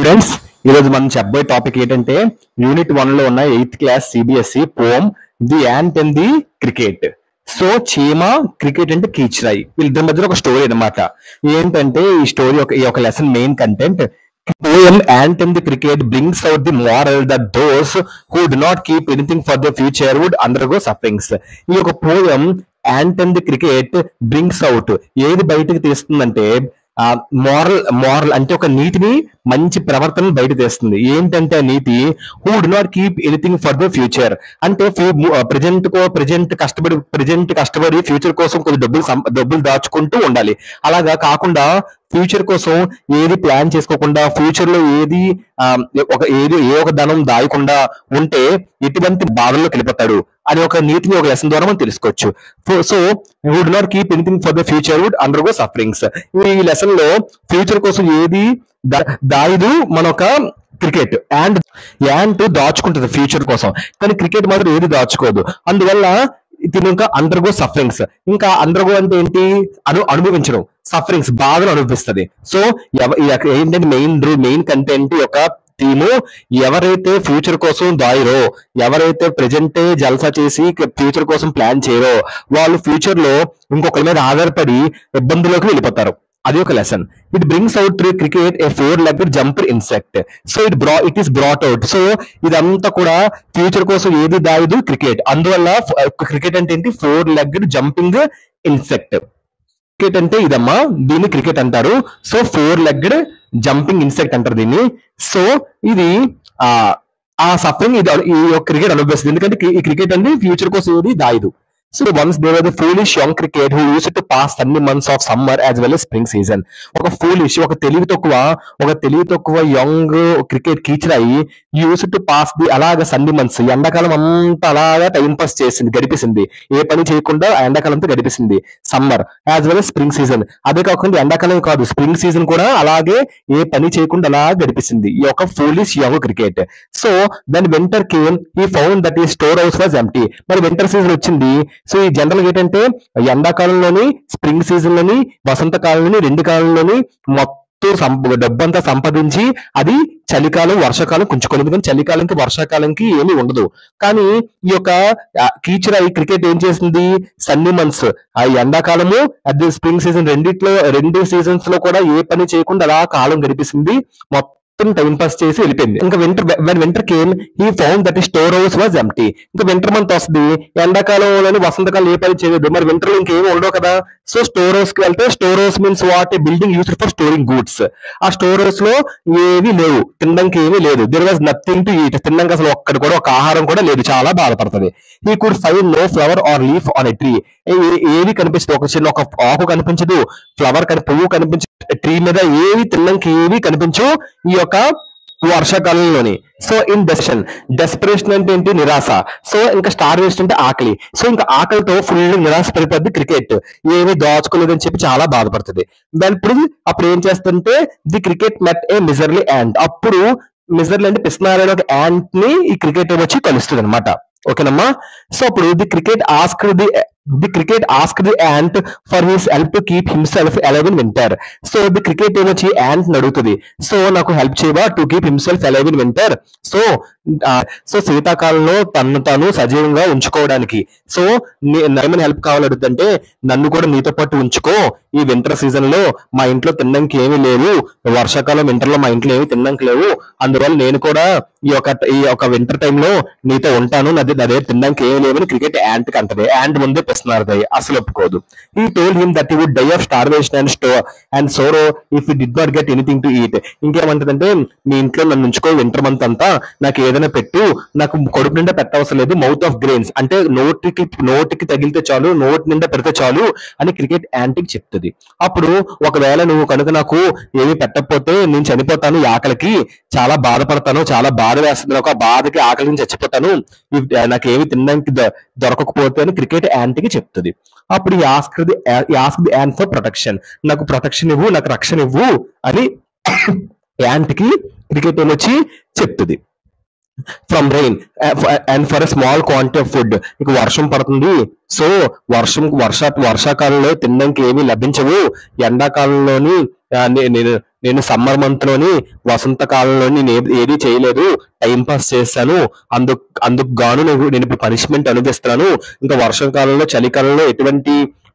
Friends, ఈ రోజు మనం చెప్పబోయే టాపిక్ ఏంటంటే యూనిట్ 1 లో ఉన్న 8th class CBSE poem the ant and the cricket. So చీమ క్రికెట్ అంటే కీచరాయి, వీళ్ళిద్దరి మధ్యలో ఒక స్టోరీ అన్నమాట. ఏంటంటే ఈ స్టోరీ ఈ ఒక lesson main content poem ant and the cricket brings out the moral that those who do not keep anything for the future would undergo sufferings. ఈ యొక్క poem ant and the cricket brings out ఏది బయటకు తీస్తుందంటే moral అంటే ఒక నీతిని, మంచి ప్రవర్తన బయట తెస్తుంది. ఏంటంటే ఆ నీతి who do not keep anything for the future అంటే ప్రజెంట్ కష్టపడి ఫ్యూచర్ కోసం కొద్ది డబ్బులు దాచుకుంటూ ఉండాలి. అలాగా కాకుండా ఫ్యూచర్ కోసం ఏది ప్లాన్ చేసుకోకుండా, ఫ్యూచర్ లో ఏ ఒక ధనం దాయకుండా ఉంటే ఎటువంటి బాధల్లో వెళ్ళిపోతాడు అని ఒక నీతిని ఒక లెసన్ ద్వారా మనం తెలుసుకోవచ్చు. So who do not keep anything for the future would undergo sufferings. ఈ లెసన్ లో ఫ్యూచర్ కోసం ఏది దాయదు మన ఒక క్రికెట్. యాంట్ దాచుకుంటుంది ఫ్యూచర్ కోసం, కానీ క్రికెట్ మాత్రం ఏది దాచుకోదు. అందువల్ల దీని ఇంకా అండర్గో సఫరింగ్స్. ఇంకా అండర్గో అంటే ఏంటి? అనుభవించడం, సఫరింగ్స్, బాధలు అనుభవిస్తుంది. సో ఏంటంటే మెయిన్ కంటెంట్ యొక్క థీము, ఎవరైతే ఫ్యూచర్ కోసం దాయరో, ఎవరైతే ప్రెజెంటే జల్సా చేసి ఫ్యూచర్ కోసం ప్లాన్ చేయరో, వాళ్ళు ఫ్యూచర్ లో ఇంకొకరి మీద ఆధారపడి ఇబ్బందుల్లోకి వెళ్ళిపోతారు. అది ఒక lesson. It brings out through cricket A 4-legged jumper insect. So it is brought out. So ఇదంతా కూడా ఫ్యూచర్ కోసం ఏది దాయదు క్రికెట్. అందువల్ల క్రికెట్ అంటే ఏంటి? 4-legged jumping insect. క్రికెట్ అంటే ఇదమ్మా, దీన్ని క్రికెట్ అంటారు. సో 4-legged జంపింగ్ ఇన్సెక్ట్ అంటారు దీన్ని. సో ఇది ఆ సఫరింగ్ ఈ క్రికెట్ అనుభవిస్తుంది. ఎందుకంటే ఈ క్రికెట్ అంటే ఫ్యూచర్ కోసం ఏది దాయదు. So once there was a foolish young cricket who used to pass sunny months of summer as well as spring season. ఒక తెలివి తక్కువ యంగ్ క్రికెట్ కీచరాయి యూస్డ్ టు పాస్ ది అలాగా సన్నీ మంత్స్, ఎండాకాలం అంతా అలాగా టైం పాస్ గడిపేసింది. ఏ పని చేయకుండా ఎండాకాలంతో గడిపేసింది. Summer as well as spring season. అదే కాకుండా ఎండాకాలం కాదు, స్ప్రింగ్ సీజన్ కూడా అలాగే ఏ పని చేయకుండా అలా గడిపేసింది ఈ యొక్క foolish young cricket. So then winter came, he found that ఈ స్టోర్ హౌస్ వాజ్ ఎంప్టీ. మరి వింటర్ సీజన్ వచ్చింది. సో ఈ జనరల్ ఏంటంటే ఎండాకాలంలోని, స్ప్రింగ్ సీజన్ లోని, వసంతకాలంలోని, 2 కాలంలోని మొత్తం డబ్బంతా సంపాదించి అది చలికాలం, వర్షాకాలం కుంచుకోలేదు. కానీ చలికాలంకి, వర్షాకాలంకి ఏమీ ఉండదు. కానీ ఈ యొక్క కీచరాయి క్రికెట్ ఏం చేసింది? సన్నీ మంత్స్, ఆ ఎండాకాలము అది స్ప్రింగ్ సీజన్, రెండు సీజన్స్ లో కూడా ఏ పని చేయకుండా అలా కాలం గడిపేసింది. మొత్తం టైం పాస్ చేసి వెళ్ళిపోయింది. ఇంకా winter came, he found that store house was empty. ఇంకా వింటర్ మంత్ వస్తుంది, ఎండాకాలంలోని, వసంతకాలం ఏ పని చేయలేదు. మరి వింటర్ లో ఇంకేమి ఉండవు కదా. సో స్టోర్ హౌస్ కి వెళ్తే, storehouse means what? A building used for storing goods. ఆ స్టోర్ హౌస్ లో ఏమీ లేవు, తినడానికి ఏమీ లేదు. There was nothing to eat. తినడానికి అసలు ఒక్కటి కూడా, ఒక ఆహారం కూడా లేదు. చాలా బాధపడుతుంది. He could find no flower or leaf on a tree. ఏవి కనిపిస్తుంది? ఒక ఆకు కనిపించదు, పువ్వు కనిపించదు, ట్రీ మీద ఏవి తినడానికి ఏవి కనిపించవు ఈ యొక్క వర్షాకాలంలోని. సో ఇన్ డెస్పరేషన్ అంటే ఏంటి? నిరాశ. సో ఇంకా స్టార్వేషన్ అంటే ఆకలి. సో ఇంకా ఆకలితో ఫుల్ నిరాశ పడిపోద్ది క్రికెట్. ఏమీ దాచుకోలేదని చెప్పి చాలా బాధపడుతుంది. అప్పుడు ఏం చేస్తుంటే the cricket met a miserly ant. అప్పుడు మిజర్లీ అంటే పిస్నారైన ఒక యాంట్ ని ఈ క్రికెట్ వచ్చి కలుస్తుంది అనమాట. ఓకేనమ్మా. సో అప్పుడు the cricket asked the ant for his help to keep himself alive in winter. So the cricket ఏమొచ్చి ant ని అడుగుతుంది, సో నాకు హెల్ప్ చేయవా to keep himself alive in winter. So శీతాకాలంలో తను తాను సజీవంగా ఉంచుకోవడానికి. సో ఏమైనా హెల్ప్ కావాలడుగుతుంటే, నన్ను కూడా నీతో పాటు ఉంచుకో ఈ వింటర్ సీజన్ లో. మా ఇంట్లో తినడానికి ఏమీ లేవు, వర్షాకాలం వింటర్ లో మా ఇంట్లో ఏమీ తినడానికి లేవు. అందువల్ల నేను కూడా ఈ యొక్క వింటర్ టైంలో నీతో ఉంటాను, అదే తినడానికి ఏమీ లేవని క్రికెట్ యాంట్ కి అంటది. యాంట్ ముందే పిస్తున్నారు, అసలు ఒప్పుకోదు. He told him that he would die of starvation and sorrow if he did not get anything to eat. ఇంకేమంటదంటే, మీ ఇంట్లో నన్ను ఉంచుకో వింటర్ మంత్ అంతా, నాకు ఏదైనా పెట్టు, నాకు కడుపు నిండా పెట్టవసరం లేదు, మౌత్ ఆఫ్ గ్రెయిన్స్ అంటే నోటికి తగిలితే చాలు, నోటి నిండా పెడితే చాలు అని క్రికెట్ యాంట్ కి చెప్తుంది. అప్పుడు ఒకవేళ నువ్వు కనుక నాకు ఏమీ పెట్టకపోతే నేను చనిపోతాను, ఈ ఆకలికి చాలా బాధపడతాను, చాలా బాధ వేస్తుంది నాకు, ఆ బాధకి ఆకలి నుంచి చచ్చిపోతాను, నాకు ఏమి తినడానికి దొరకకపోతే అని క్రికెట్ యాంట్ కి చెప్తుంది. అప్పుడు ask the ant for protection. నాకు ప్రొటెక్షన్ ఇవ్వు, నాకు రక్షణ ఇవ్వు అని యాంట్ కి క్రికెట్ వచ్చి చెప్తుంది. From rain and for a small quantity of food. ఇక వర్షం పడుతుంది, సో వర్షాకాలంలో తినడానికి ఏమీ లభించవు, ఎండాకాలంలోని నేను నేను సమ్మర్ మంత్ లోని వసంతకాలంలో నేను ఏది చేయలేదు, టైం పాస్ చేశాను, అందుకు గాను నేను ఇప్పుడు పనిష్మెంట్ అనుభవిస్తున్నాను. ఇంకా వర్షాకాలంలో చలికాలంలో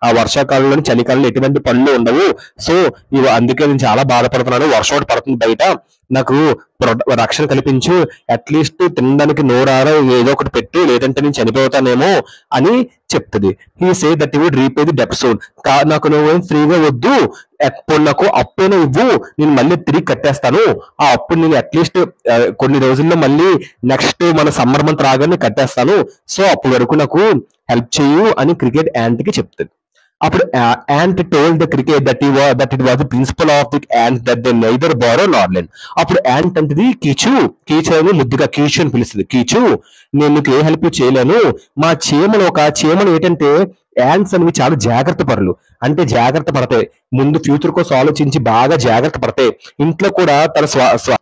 ఆ వర్షాకాలంలో చలికాలంలో ఎటువంటి పనులు ఉండవు. సో అందుకే నేను చాలా బాధపడుతున్నాను. వర్షం ఒకటి పడుతుంది బయట, నాకు రక్షణ కల్పించు, అట్లీస్ట్ తినడానికి నోరారా ఏదో ఒకటి పెట్టు, లేదంటే నేను చనిపోతానేమో అని చెప్తుంది. He say that would repay the debt soon. నాకు నువ్వేం ఫ్రీగా వద్దు, నాకు అప్పైనా ఇవ్వు, నేను మళ్ళీ తిరిగి కట్టేస్తాను. ఆ అప్పుడు నేను అట్లీస్ట్ కొన్ని రోజుల్లో మళ్ళీ నెక్స్ట్ మన సమ్మర్ మంత్ రాగానే కట్టేస్తాను. సో అప్పటి వరకు నాకు హెల్ప్ చేయు అని క్రికెట్ యాంట్ కి చెప్తుంది. అప్పుడు ant told the cricket that it was the principle of the ant that they neither borrow nor lend. అప్పుడు ant అంటది కీచు అని ముద్దుగా కీచు అని పిలుస్తుంది. కీచు, నేను నీకు ఏ హెల్ప్ చేయలేను. మా చీమలు ఏంటంటే యాంట్స్ అనేవి చాలా జాగ్రత్త పరులు, అంటే జాగ్రత్త పడతాయి, ముందు ఫ్యూచర్ కోసం ఆలోచించి బాగా జాగ్రత్త పడతాయి. ఇంట్లో కూడా తన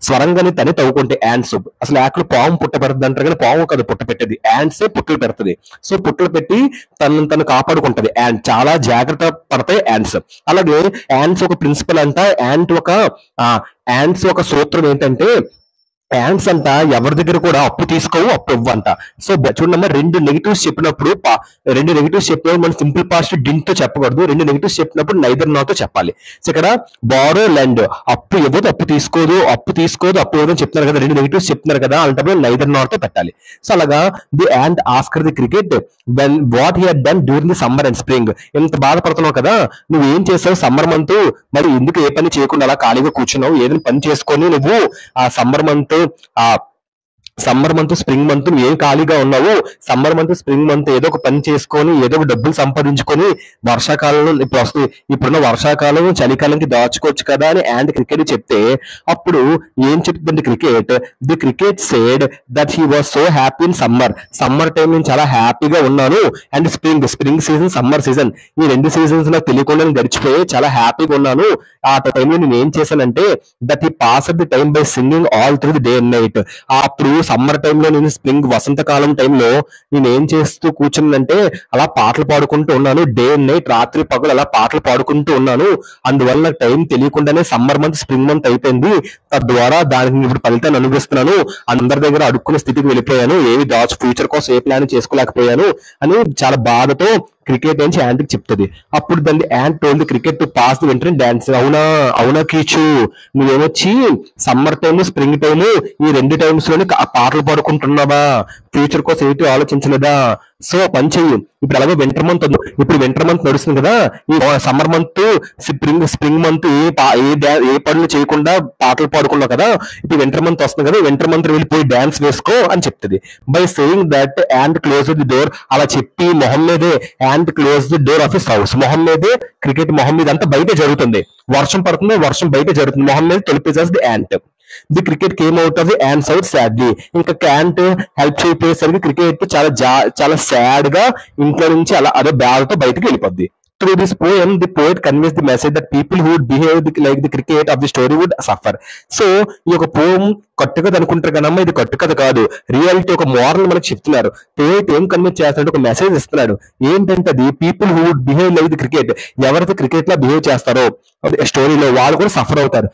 స్వరంగాని తనే తవ్వుకుంటే యాంట్స్. అసలు యాక్లు పాము పుట్ట పెడుతుంది అంటారు, కానీ పాము కాదు పుట్ట పెట్టేది, యాంట్సే పుట్టలు పెడుతుంది. సో పుట్టలు పెట్టి తను కాపాడుకుంటది. యాంట్ చాలా జాగ్రత్త పడతాయి యాంట్స్. అలాగే యాంట్స్ ఒక ప్రిన్సిపల్ అంట, యాంట్స్ ఒక సూత్రం ఏంటంటే యాంట్స్ అంట ఎవరి దగ్గర కూడా అప్పు తీసుకోవు, అప్పు ఇవ్వంట. సో చూడమ్మా, రెండు నెగిటివ్స్ చెప్పినప్పుడు మనం సింపుల్ పాస్ట్ డింట్ తో చెప్పకూడదు. రెండు నెగిటివ్స్ చెప్పినప్పుడు నైదర్ నాట్ తో చెప్పాలి. సో ఇక్కడ బారో లెండ్, అప్పు ఇవ్వదు, అప్పు తీసుకోదు, అప్పు ఇవ్వదు అని చెప్తున్నారు కదా, రెండు నెగిటివ్స్ చెప్తున్నారు కదా, అలాంటప్పుడు నైదర్ నాట్ తో పెట్టాలి. సో అలాగా the ant asked the cricket when what he had done during the summer and spring. ఎంత బాధపడుతున్నావు కదా, నువ్వు ఏం చేసావు సమ్మర్ మంత్, మరి ఎందుకు ఏ పని చేయకుండా అలా ఖాళీగా కూర్చున్నావు, ఏదైనా పని చేసుకొని నువ్వు ఆ సమ్మర్ మంత్ స్ప్రింగ్ మంత్ ఏం ఖాళీగా ఉన్నావు, సమ్మర్ మంత్ స్ప్రింగ్ మంత్ ఏదో ఒక పని చేసుకొని ఏదో ఒక డబ్బులు సంపాదించుకొని వర్షాకాలంలో ఇప్పుడున్న వర్షాకాలం చలికాలంకి దాచుకోవచ్చు కదా అని యాంట్ క్రికెట్ చెప్తే, అప్పుడు ఏం చెప్తుంది cricket, the cricket said that he was so happy in summer time నేను చాలా హ్యాపీగా ఉన్నాను, and spring season summer season ఈ రెండు సీజన్స్ నాకు తెలియకుండా గడిచిపోయి చాలా హ్యాపీగా ఉన్నాను. ఆ టైంలో నేను ఏం చేశానంటే that he pass the time by singing all through the day and night. అప్పుడు సమ్మర్ టైంలో నేను వసంతకాలం టైంలో నేను ఏం చేస్తూ కూర్చున్నానంటే అలా పాటలు పాడుకుంటూ ఉన్నాను, డే అండ్ నైట్, రాత్రి పగలు అలా పాటలు పాడుకుంటూ ఉన్నాను. అందువల్ల నాకు టైం తెలియకుండానే సమ్మర్ మంత్ స్ప్రింగ్ మంత్ అయిపోయింది. తద్వారా దానికి ఇప్పుడు ఫలితాన్ని అనుభవిస్తున్నాను, అందరి దగ్గర అడుక్కునే స్థితికి వెళ్ళిపోయాను, ఏవి ఫ్యూచర్ కోసం ఏ ప్లాన్ చేసుకోలేకపోయాను అని చాలా బాధతో క్రికెట్ నుంచి యాంట్ కి చెప్తుంది. అప్పుడు దాన్ని ant told cricket to pass the winter and dance. అవునా కీచు, నువ్వేమొచ్చి సమ్మర్ టైము స్ప్రింగ్ టైము ఈ రెండు టైమ్స్ లోనే పాటలు పాడుకుంటున్నావా, ఫ్యూచర్ కోసం ఏంటి ఆలోచించలేదా? సో పని చెయ్యి, ఇప్పుడు అలాగే వింటర్ మంత్ నడుస్తుంది కదా, ఈ సమ్మర్ మంత్ స్ప్రింగ్ మంత్ ఏ పనులు చేయకుండా పాటలు పాడుకున్నావు కదా, ఇప్పుడు వింటర్ మంత్ వస్తుంది కదా, వింటర్ మంత్ వెళ్ళిపోయి డాన్స్ వేసుకో అని చెప్తుంది. By saying that ant close the door, అలా చెప్పి మొహం మీదే ant close the door of his house, మొహం మీదే క్రికెట్ మొహం మీద అంతా బయటే జరుగుతుంది, వర్షం పడుతుంది, వర్షం బయట జరుగుతుంది, మొహం మీద తొలిపేసేసి the ant. The cricket came out of the ants out sadly. ఇంకా క్యాంట్ హెల్ప్ చేయపోయేసరికి క్రికెట్ చాలా సాడ్ గా ఇంట్లో నుంచి అదే బాధతో బయటకు వెళ్ళిపోద్ది. Through this poem, the poet conveys the message that people who would behave like the cricket of the story would suffer. So, ఈ యొక్క పోయం కట్టుకథ అనుకుంటారు కదమ్మా, ఇది కట్టుకథ కాదు, రియాలిటీ ఒక మోరల్ మనకు చెప్తున్నారు. పోయిట్ ఏం కన్వే చేస్తున్నాడు, ఒక మెసేజ్ ఇస్తున్నాడు. ఏంటంటే అది people who would behave like the cricket, ఎవరైతే క్రికెట్ లా బిహేవ్ చేస్తారో స్టోరీలో వాళ్ళు కూడా సఫర్ అవుతారు.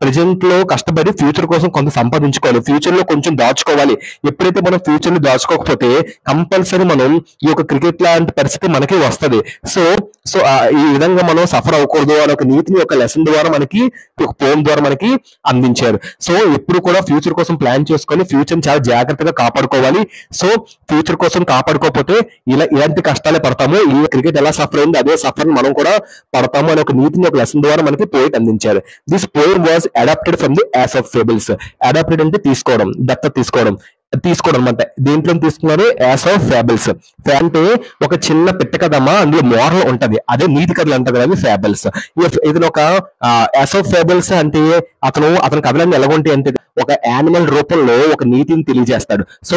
ప్రెజెంట్ లో కష్టపడి ఫ్యూచర్ కోసం కొంత సంపాదించుకోవాలి, ఫ్యూచర్ లో కొంచెం దాచుకోవాలి. ఎప్పుడైతే మనం ఫ్యూచర్ లో దాచుకోకపోతే కంపల్సరీ మనం ఈ యొక్క క్రికెట్ లాంటి పరిస్థితి మనకి వస్తుంది. సో ఈ విధంగా మనం సఫర్ అవ్వకూడదు అనే ఒక నీతిని ఒక లెసన్ ద్వారా మనకి ఒక పోయం ద్వారా మనకి అందించారు. సో ఎప్పుడు కూడా ఫ్యూచర్ కోసం ప్లాన్ చేసుకొని ఫ్యూచర్ చాలా జాగ్రత్తగా కాపాడుకోవాలి. సో ఫ్యూచర్ కోసం కాపాడుకోకపోతే ఇలాంటి కష్టాలే పడతాము. ఈ క్రికెట్ ఎలా సఫర్ అయింది అదే సఫర్ మనం కూడా పడతాము అనే ఒక నీతిని ఒక లెసన్ ద్వారా మనకి పోయిట్ అందించారు. This poem was adapted from the Aesop fables. Adapted అంటే తీసుకోవడం, దత్తత తీసుకోవడం అనమాట. దేంట్లో తీసుకున్నారు, యాసోప్ ఫ్యాబుల్స్. అంటే ఒక చిన్న పెట్ట కదమ్మా, అందులో మోరల్ ఉంటది, అదే నీతి కథలు అంటారు కదా ఫ్యాబుల్స్. ఇది ఒక యాసోప్ ఫ్యాబుల్స్ అంటే అతని కథలన్నీ ఎలాగుంటాయి అంటే ఒక యానిమల్ రూపంలో ఒక నీతిని తెలియజేస్తాడు. సో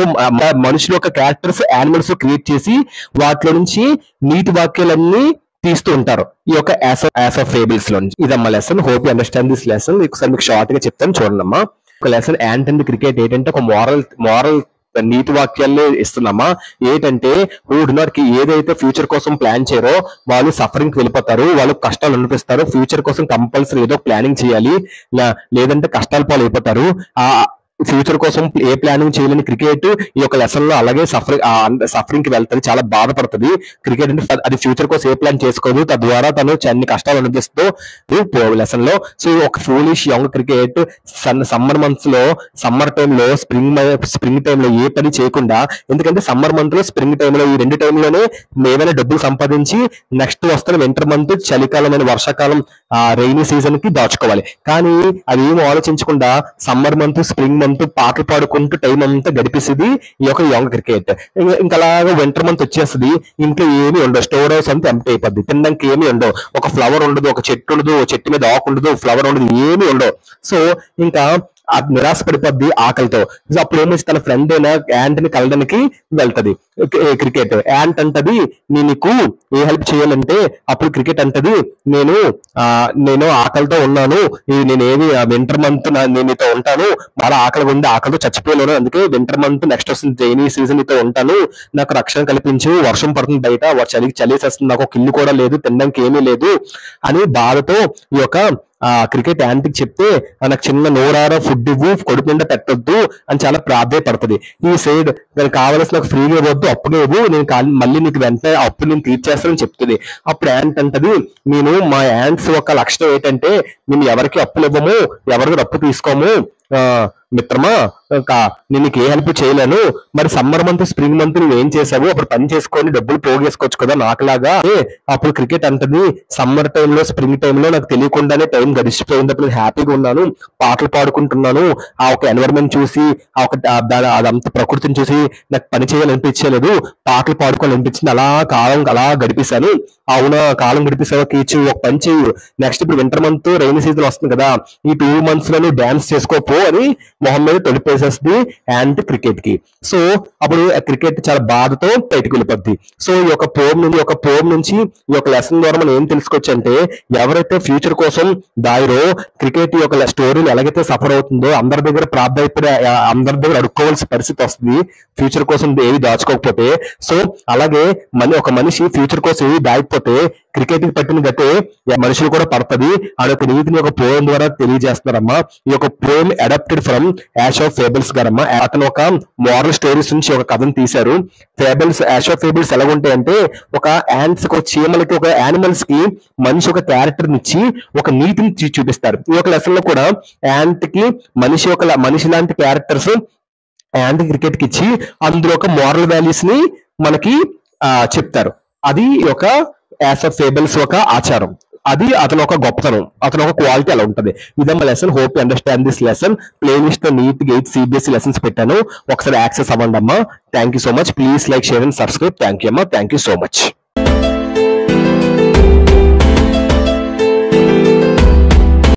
మనుషుల యొక్క క్యారెక్టర్స్ యానిమల్స్ క్రియేట్ చేసి వాటిలో నుంచి నీతి వాక్యాలన్నీ తీస్తూ ఉంటారు ఈ యొక్క యాసోప్ ఫేబుల్స్ లో నుంచి. ఇదమ్మా lesson. Hope you understand this lesson. ఒకసారి మీకు షార్ట్ గా చెప్తాను చూడండి అమ్మా. ఒక లెసన్ యాంట్ అండ్ క్రికెట్ ఏంటంటే ఒక మోరల్ నీతి వాక్యాలే ఇస్తున్నామా. ఏంటంటే ఏదైతే ఫ్యూచర్ కోసం ప్లాన్ చేయరో వాళ్ళు సఫరింగ్ కి వెళ్ళిపోతారు, వాళ్ళు కష్టాలు అనిపిస్తారు. ఫ్యూచర్ కోసం కంపల్సరీ ఏదో ప్లానింగ్ చేయాలి, లేదంటే కష్టాల పాలు అయిపోతారు. ఆ ఫ్యూచర్ కోసం ఏ ప్లానింగ్ చేయలేని క్రికెట్ ఈ యొక్క లెసన్ లో అలాగే సఫరింగ్ కి వెళ్తుంది, చాలా బాధపడుతుంది. క్రికెట్ అంటే అది ఫ్యూచర్ కోసం ఏ ప్లాన్ చేసుకోదు, తద్వారా తను అన్ని కష్టాలు అనిపిస్తూ లెసన్ లో. సో ఒక foolish young cricket summer months లో, సమ్మర్ టైంలో, స్ప్రింగ్ టైంలో ఏ పని చేయకుండా, ఎందుకంటే సమ్మర్ మంత్ లో, స్ప్రింగ్ టైంలో ఈ రెండు టైంలోనే ఏమైనా డబ్బులు సంపాదించి నెక్స్ట్ వస్తున్న వింటర్ మంత్, చలికాలం అయిన వర్షాకాలం, రైనీ సీజన్ కి దాచుకోవాలి. కానీ అది ఏం ఆలోచించకుండా సమ్మర్ మంత్, స్ప్రింగ్ మంత్ పాటలు పాడుకుంటూ టైం అంతా గడిపిస్తుంది ఈ యొక్క యంగ్ క్రికెట్. ఇంకా అలాగా వింటర్ మంత్ వచ్చేస్తుంది, ఇంట్లో ఏమీ ఉండవు, స్టోర్ హౌస్ అంతా ఎంప్టీ అయిపోద్ది, తినడానికి ఏమీ ఉండవు, ఒక ఫ్లవర్ ఉండదు, ఒక చెట్టు ఉండదు, చెట్టు మీద ఆకు ఉండదు, ఫ్లవర్ ఉండదు, ఏమీ ఉండవు. సో ఇంకా అది నిరాశ పడిపోద్ది ఆకలితో. అప్పుడు ఏమేసి తన ఫ్రెండ్ అయినా యాంట్ ని కలడానికి వెళ్తది. క్రికెట్ యాంట్ అంటది, నీకు ఏ హెల్ప్ చేయాలంటే, అప్పుడు క్రికెట్ అంటది, నేను ఆకలితో ఉన్నాను, నేనేమి వింటర్ మంత్ నేను నీతో ఉంటాను, బాగా ఆకలి ఉంది, ఆకలితో చచ్చిపోయాను, అందుకే వింటర్ మంత్ నెక్స్ట్ వస్తుంది రైనీ సీజన్ నీతో ఉంటాను, నాకు రక్షణ కల్పించు, వర్షం పడుతుంది బయట, చలిసేస్తుంది, నాకు ఒక ఇల్లు కూడా లేదు, తినడానికి ఏమీ లేదు అని బాధతో ఈ యొక్క క్రికెట్ యాంటీకి చెప్తే, నాకు చిన్న నోరారా ఫుడ్ ఇవ్వు, కొడుకు నిండా పెట్టొద్దు అని చాలా ప్రాధాయపడుతుంది. ఈ సైడ్ దానికి కావాల్సిన నాకు ఫ్రీగా ఇవ్వద్దు, అప్పుడే ఇవ్వు, నేను మళ్ళీ నీకు వెంటనే అప్పు నేను తీర్చేస్తానని చెప్తుంది. అప్పుడు యాంట్ అంటది, మా యాంట్స్ ఒక లక్షణం ఏంటంటే మేము ఎవరికి అప్పులు ఇవ్వము, ఎవరికి అప్పు తీసుకోము మిత్రమా, నేను నీకు ఏ హెల్ప్ చేయలేను. మరి సమ్మర్ మంత్, స్ప్రింగ్ మంత్ నువ్వు ఏం చేసావు, అప్పుడు పని చేసుకొని డబ్బులు పోగేసుకోవచ్చు కదా నాకులాగా. అప్పుడు క్రికెట్ అంటది, సమ్మర్ టైంలో, స్ప్రింగ్ టైంలో నాకు తెలియకుండానే టైం గడిచిపోయింది, అప్పుడు నేను హ్యాపీగా ఉన్నాను, పాటలు పాడుకుంటున్నాను, ఆ ఒక ఎన్వైరన్మెంట్ చూసి, అదంతా ప్రకృతిని చూసి నాకు పని చేయాలనిపించలేదు, పాటలు పాడుకోవాలనిపించింది, అలా గడిపేశాను. అవునా, కాలం గడిపేసావా, కీచు, ఒక పని చేయు, నెక్స్ట్ ఇప్పుడు వింటర్ మంత్, రైనీ సీజన్ వస్తుంది కదా, ఈ 2 months లో నువ్వు డాన్స్ చేసుకోపో అని మొహం మీద తొలిపేసేస్తుంది యాంట్ క్రికెట్ కి. సో అప్పుడు క్రికెట్ చాలా బాధతో బయటకు వెళ్ళిపోద్ది. సో ఈ యొక్క పోమ్ నుంచి ఈ యొక్క లెసన్ ద్వారా మనం ఏం తెలుసుకోవచ్చు అంటే, ఎవరైతే ఫ్యూచర్ కోసం దాయిరో, క్రికెట్ యొక్క స్టోరీని ఎలాగైతే సఫర్ అవుతుందో, అందరి దగ్గర అందరి దగ్గర అడుక్కోవాల్సిన పరిస్థితి వస్తుంది ఫ్యూచర్ కోసం ఏవి దాచుకోకపోతే. సో అలాగే ఒక మనిషి ఫ్యూచర్ కోసం ఏవి దాయకపోతే క్రికెట్ కి పట్టిన గతే మనుషులు కూడా పడుతుంది అనే ఒక నీతిని ఒక పోయం ద్వారా తెలియజేస్తున్నారమ్మా. ఈ యొక్క poem adapted from Aesop fables గారమ్మా. అతను ఒక మోరల్ స్టోరీస్ నుంచి ఒక కథను తీశారు. యాష్ ఆఫ్ ఫేబుల్స్ ఎలా ఉంటాయంటే, ఒక యాంట్స్, ఒక చీమలకి, ఒక యానిమల్స్ కి మనిషి ఒక క్యారెక్టర్ ఇచ్చి ఒక నీతిని చూపిస్తారు. ఈ యొక్క లెసన్ లో కూడా యాంట్ కి మనిషి లాంటి క్యారెక్టర్స్ యాంట్ క్రికెట్ కి ఇచ్చి అందులో ఒక మోరల్ వాల్యూస్ ని మనకి చెప్తారు. అది ఒక యాష్ ఆఫ్ ఫేబుల్స్ ఒక ఆచారం, అది అతను ఒక గొప్పతనం, అతను ఒక క్వాలిటీ అలా ఉంటది. ఇదమ్మా lesson. Hope you understand this lesson. Playlist లో నీట్ 8 CBSE లెసన్స్ పెట్టాను, ఒకసారి యాక్సెస్ అవ్వండి అమ్మా. Thank you so much. Please like, share and subscribe. Thank you అమ్మా. Thank you so much.